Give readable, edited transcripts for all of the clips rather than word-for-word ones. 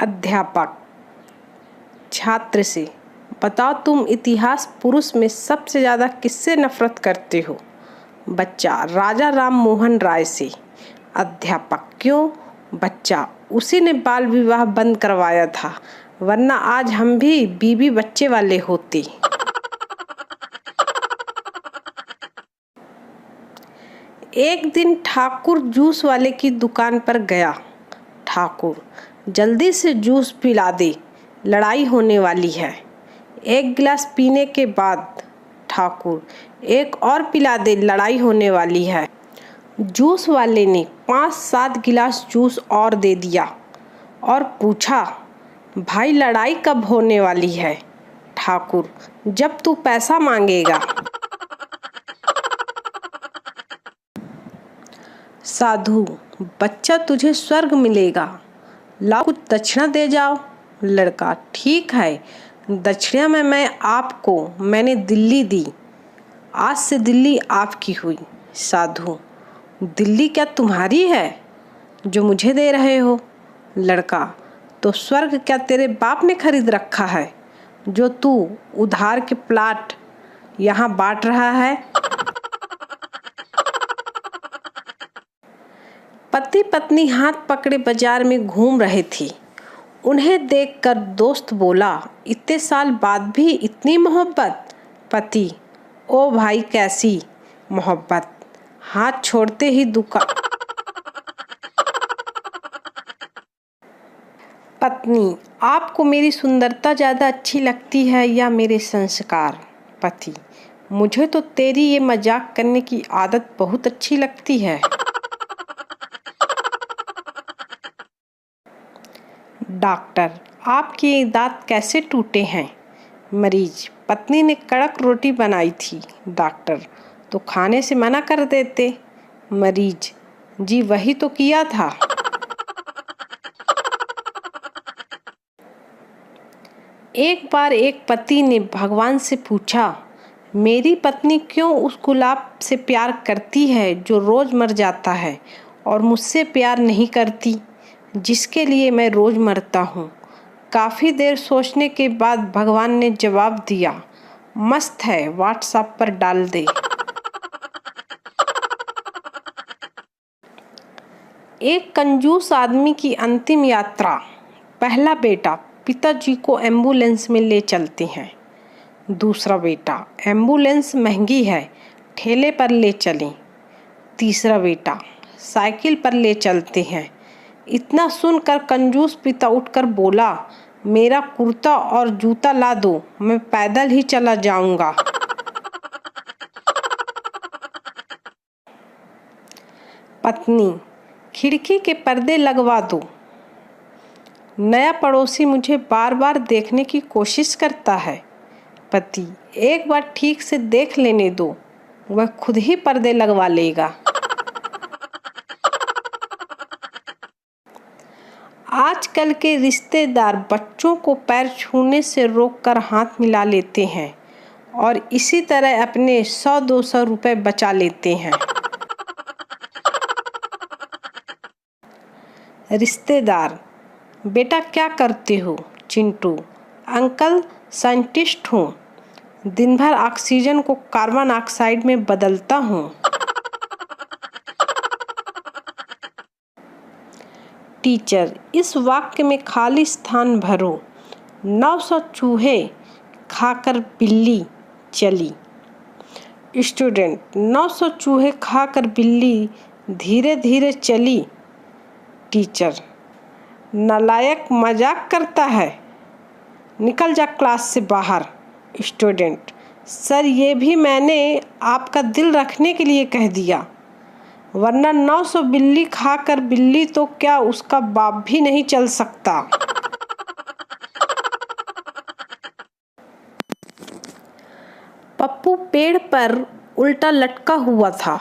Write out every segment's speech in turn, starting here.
अध्यापक छात्र से, बताओ तुम इतिहास पुरुष में सबसे ज़्यादा किससे नफरत करते हो? बच्चा, राजा राम मोहन राय से। अध्यापक, क्यों? बच्चा, उसी ने बाल विवाह बंद करवाया था, वरना आज हम भी बीवी बच्चे वाले होते। एक दिन ठाकुर जूस वाले की दुकान पर गया। ठाकुर, जल्दी से जूस पिला दे, लड़ाई होने वाली है। एक गिलास पीने के बाद ठाकुर, एक और पिला दे, लड़ाई होने वाली है। जूस वाले ने 5-7 गिलास जूस और दे दिया और पूछा, भाई लड़ाई कब होने वाली है? ठाकुर, जब तू पैसा मांगेगा। साधु, बच्चा तुझे स्वर्ग मिलेगा, लाओ कुछ दक्षिणा दे जाओ। लड़का, ठीक है, दक्षिणा में मैंने दिल्ली दी, आज से दिल्ली आपकी हुई। साधु, दिल्ली क्या तुम्हारी है जो मुझे दे रहे हो? लड़का, तो स्वर्ग क्या तेरे बाप ने खरीद रखा है जो तू उधार के प्लाट यहाँ बांट रहा है? पति पत्नी हाथ पकड़े बाजार में घूम रहे थे। उन्हें देखकर दोस्त बोला, इतने साल बाद भी इतनी मोहब्बत? पति, ओ भाई कैसी मोहब्बत, हाथ छोड़ते ही दुकान। पत्नी, आपको मेरी सुंदरता ज़्यादा अच्छी लगती है या मेरे संस्कार? पति, मुझे तो तेरी ये मजाक करने की आदत बहुत अच्छी लगती है। डॉक्टर, आपके दांत कैसे टूटे हैं? मरीज, पत्नी ने कड़क रोटी बनाई थी। डॉक्टर, तो खाने से मना कर देते। मरीज, जी वही तो किया था। एक बार एक पति ने भगवान से पूछा, मेरी पत्नी क्यों उस गुलाब से प्यार करती है जो रोज मर जाता है और मुझसे प्यार नहीं करती जिसके लिए मैं रोज मरता हूँ? काफ़ी देर सोचने के बाद भगवान ने जवाब दिया, मस्त है, व्हाट्सएप पर डाल दे। एक कंजूस आदमी की अंतिम यात्रा। पहला बेटा पिताजी को एम्बुलेंस में ले चलते हैं। दूसरा बेटा, एम्बुलेंस महंगी है, ठेले पर ले चलें। तीसरा बेटा, साइकिल पर ले चलते हैं। इतना सुनकर कंजूस पिता उठकर बोला, मेरा कुर्ता और जूता ला दो, मैं पैदल ही चला जाऊंगा। पत्नी, खिड़की के पर्दे लगवा दो, नया पड़ोसी मुझे बार बार देखने की कोशिश करता है। पति, एक बार ठीक से देख लेने दो, वह खुद ही पर्दे लगवा लेगा। आजकल के रिश्तेदार बच्चों को पैर छूने से रोककर हाथ मिला लेते हैं और इसी तरह अपने 100-200 रुपए बचा लेते हैं। रिश्तेदार, बेटा क्या करते हो? चिंटू, अंकल साइंटिस्ट हूँ, दिन भर ऑक्सीजन को कार्बन ऑक्साइड में बदलता हूँ। टीचर, इस वाक्य में खाली स्थान भरो। 900 चूहे खाकर बिल्ली चली। स्टूडेंट, 900 चूहे खाकर बिल्ली धीरे धीरे चली। टीचर, नालायक, मजाक करता है, निकल जा क्लास से बाहर। स्टूडेंट, सर ये भी मैंने आपका दिल रखने के लिए कह दिया, वरना 900 बिल्ली खाकर बिल्ली तो क्या उसका बाप भी नहीं चल सकता। पप्पू पेड़ पर उल्टा लटका हुआ था।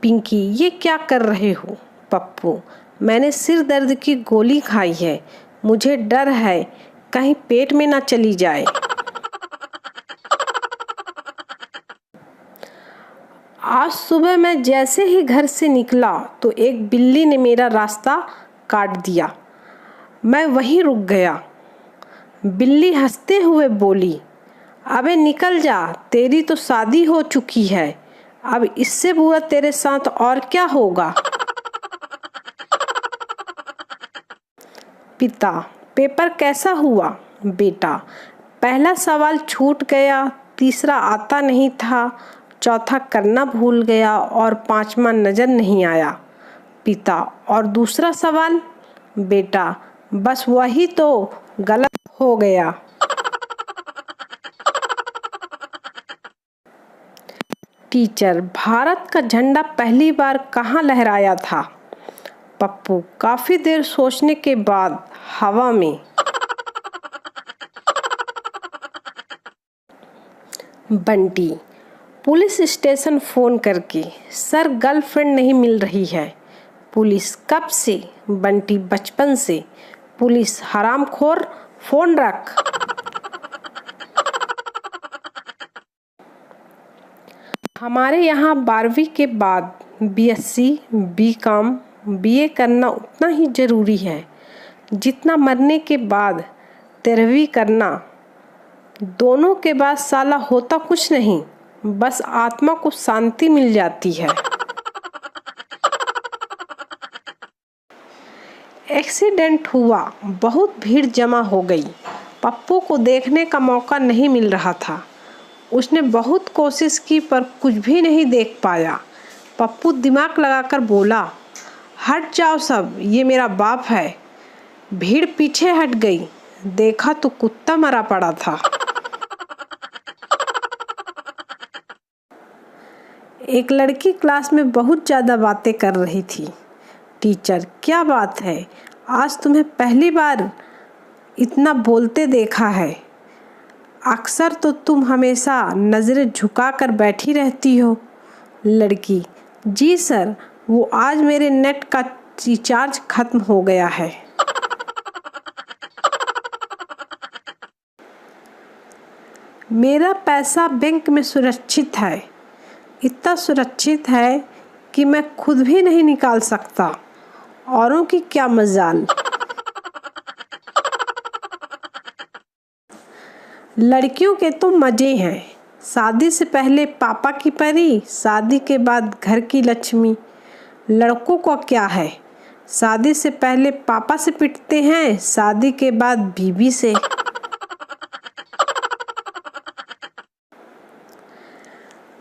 पिंकी, ये क्या कर रहे हो? पप्पू, मैंने सिर दर्द की गोली खाई है, मुझे डर है कहीं पेट में ना चली जाए। आज सुबह मैं जैसे ही घर से निकला तो एक बिल्ली ने मेरा रास्ता काट दिया। मैं वहीं रुक गया। बिल्ली हंसते हुए बोली, अबे निकल जा, तेरी तो शादी हो चुकी है, अब इससे बुरा तेरे साथ और क्या होगा। पिता, पेपर कैसा हुआ? बेटा, पहला सवाल छूट गया, तीसरा आता नहीं था, चौथा करना भूल गया और पांचवा नजर नहीं आया। पिता, और दूसरा सवाल? बेटा, बस वही तो गलत हो गया। टीचर, भारत का झंडा पहली बार कहाँ लहराया था? पप्पू, काफी देर सोचने के बाद हवा में। बंटी, पुलिस स्टेशन फोन करके, सर गर्लफ्रेंड नहीं मिल रही है। पुलिस, कब से? बंटी, बचपन से। पुलिस, हरामखोर, फोन रख। हमारे यहाँ 12वीं के बाद BSc, BCom, BA करना उतना ही ज़रूरी है जितना मरने के बाद 13वीं करना। दोनों के बाद साला होता कुछ नहीं, बस आत्मा को शांति मिल जाती है। एक्सीडेंट हुआ, बहुत भीड़ जमा हो गई। पप्पू को देखने का मौका नहीं मिल रहा था। उसने बहुत कोशिश की पर कुछ भी नहीं देख पाया। पप्पू दिमाग लगाकर बोला, हट जाओ सब, ये मेरा बाप है। भीड़ पीछे हट गई, देखा तो कुत्ता मरा पड़ा था। एक लड़की क्लास में बहुत ज़्यादा बातें कर रही थी। टीचर, क्या बात है, आज तुम्हें पहली बार इतना बोलते देखा है। अक्सर तो तुम हमेशा नज़रें झुकाकर बैठी रहती हो। लड़की, जी सर, वो आज मेरे नेट का रिचार्ज खत्म हो गया है। मेरा पैसा बैंक में सुरक्षित है, इतना सुरक्षित है कि मैं खुद भी नहीं निकाल सकता, औरों की क्या मजाल। लड़कियों के तो मजे हैं, शादी से पहले पापा की परी, शादी के बाद घर की लक्ष्मी। लड़कों का क्या है, शादी से पहले पापा से पिटते हैं, शादी के बाद बीवी से।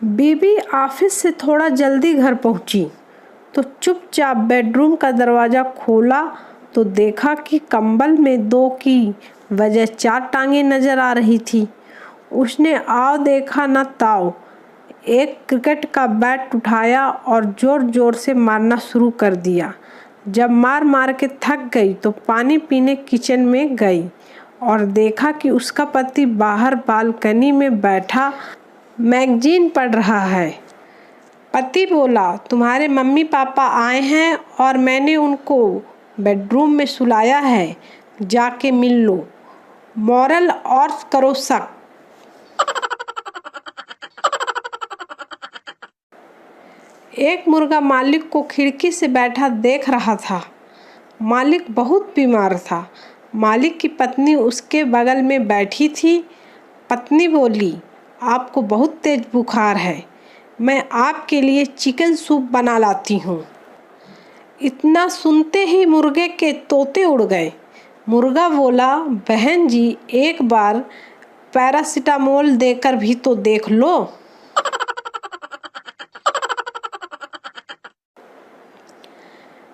बीबी ऑफिस से थोड़ा जल्दी घर पहुंची तो चुपचाप बेडरूम का दरवाज़ा खोला तो देखा कि कंबल में 2 की वजह 4 टांगें नजर आ रही थी। उसने आओ देखा न ताओ, एक क्रिकेट का बैट उठाया और ज़ोर ज़ोर से मारना शुरू कर दिया। जब मार मार के थक गई तो पानी पीने किचन में गई और देखा कि उसका पति बाहर बालकनी में बैठा मैगजीन पढ़ रहा है। पति बोला, तुम्हारे मम्मी पापा आए हैं और मैंने उनको बेडरूम में सुलाया है, जाके मिल लो, मॉरल और करो शक। एक मुर्गा मालिक को खिड़की से बैठा देख रहा था। मालिक बहुत बीमार था। मालिक की पत्नी उसके बगल में बैठी थी। पत्नी बोली, आपको बहुत तेज बुखार है, मैं आपके लिए चिकन सूप बना लाती हूँ। इतना सुनते ही मुर्गे के तोते उड़ गए। मुर्गा बोला, बहन जी, एक बार पैरासीटामोल देकर भी तो देख लो।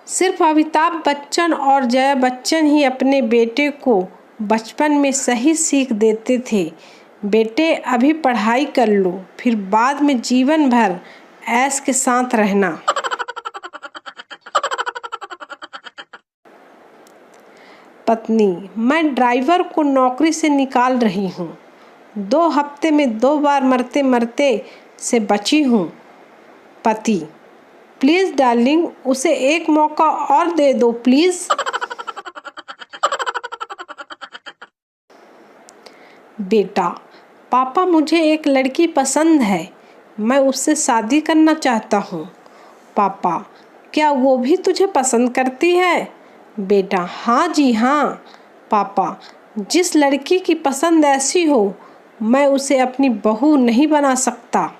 सिर्फ अमिताभ बच्चन और जया बच्चन ही अपने बेटे को बचपन में सही सीख देते थे। बेटे, अभी पढ़ाई कर लो, फिर बाद में जीवन भर ऐश के साथ रहना। पत्नी, मैं ड्राइवर को नौकरी से निकाल रही हूँ, 2 हफ्ते में 2 बार मरते मरते से बची हूँ। पति, प्लीज़ डार्लिंग, उसे एक मौका और दे दो प्लीज़। बेटा, पापा, मुझे एक लड़की पसंद है, मैं उससे शादी करना चाहता हूँ। पापा, क्या वो भी तुझे पसंद करती है? बेटा हाँ जी हाँ पापा, जिस लड़की की पसंद ऐसी हो मैं उसे अपनी बहू नहीं बना सकता।